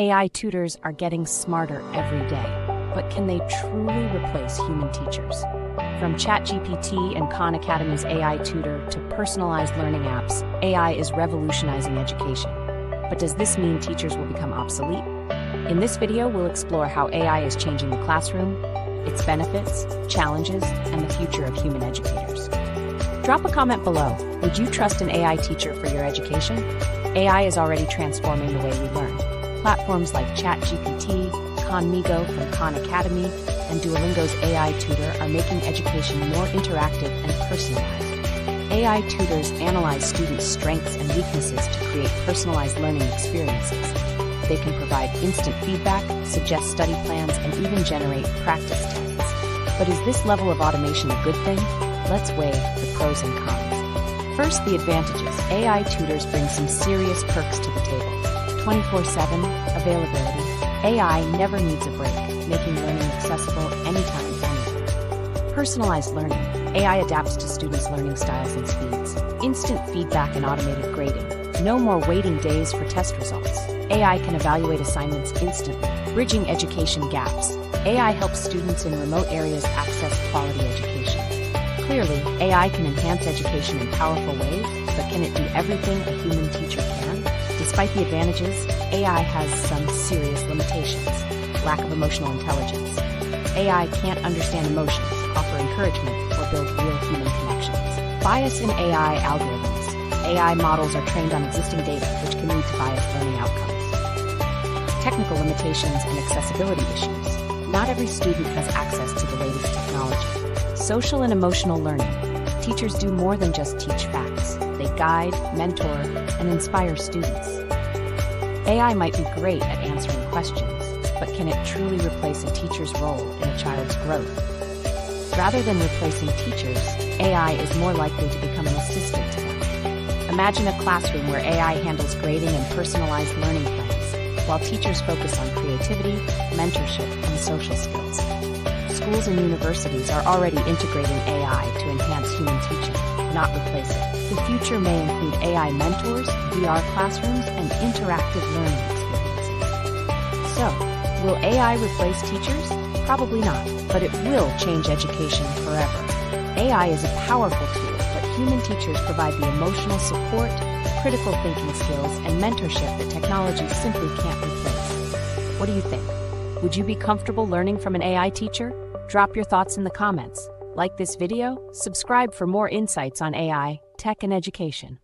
AI tutors are getting smarter every day, but can they truly replace human teachers? From ChatGPT and Khan Academy's AI tutor to personalized learning apps, AI is revolutionizing education. But does this mean teachers will become obsolete? In this video, we'll explore how AI is changing the classroom, its benefits, challenges, and the future of human educators. Drop a comment below. Would you trust an AI teacher for your education? AI is already transforming the way we learn. Platforms like ChatGPT, Khanmigo from Khan Academy, and Duolingo's AI tutor are making education more interactive and personalized. AI tutors analyze students' strengths and weaknesses to create personalized learning experiences. They can provide instant feedback, suggest study plans, and even generate practice tests. But is this level of automation a good thing? Let's weigh the pros and cons. First, the advantages. AI tutors bring some serious perks to the table. 24/7 availability. AI never needs a break, making learning accessible anytime, anywhere. Personalized learning. AI adapts to students' learning styles and speeds. Instant feedback and automated grading. No more waiting days for test results. AI can evaluate assignments instantly, bridging education gaps. AI helps students in remote areas access quality education. Clearly, AI can enhance education in powerful ways, but can it do everything a human teacher can? Despite the advantages, AI has some serious limitations. Lack of emotional intelligence. AI can't understand emotions, offer encouragement, or build real human connections. Bias in AI algorithms. AI models are trained on existing data, which can lead to biased learning outcomes. Technical limitations and accessibility issues. Not every student has access to the latest technology. Social and emotional learning. Teachers do more than just teach facts. They guide, mentor, and inspire students. AI might be great at answering questions, but can it truly replace a teacher's role in a child's growth? Rather than replacing teachers, AI is more likely to become an assistant to them. Imagine a classroom where AI handles grading and personalized learning plans, while teachers focus on creativity, mentorship, and social skills. Schools and universities are already integrating AI to enhance human teaching, not replace it. The future may include AI mentors, VR classrooms, and interactive learning experiences. So, will AI replace teachers? Probably not, but it will change education forever. AI is a powerful tool, but human teachers provide the emotional support, critical thinking skills, and mentorship that technology simply can't replace. What do you think? Would you be comfortable learning from an AI teacher? Drop your thoughts in the comments. Like this video, subscribe for more insights on AI, tech, and education.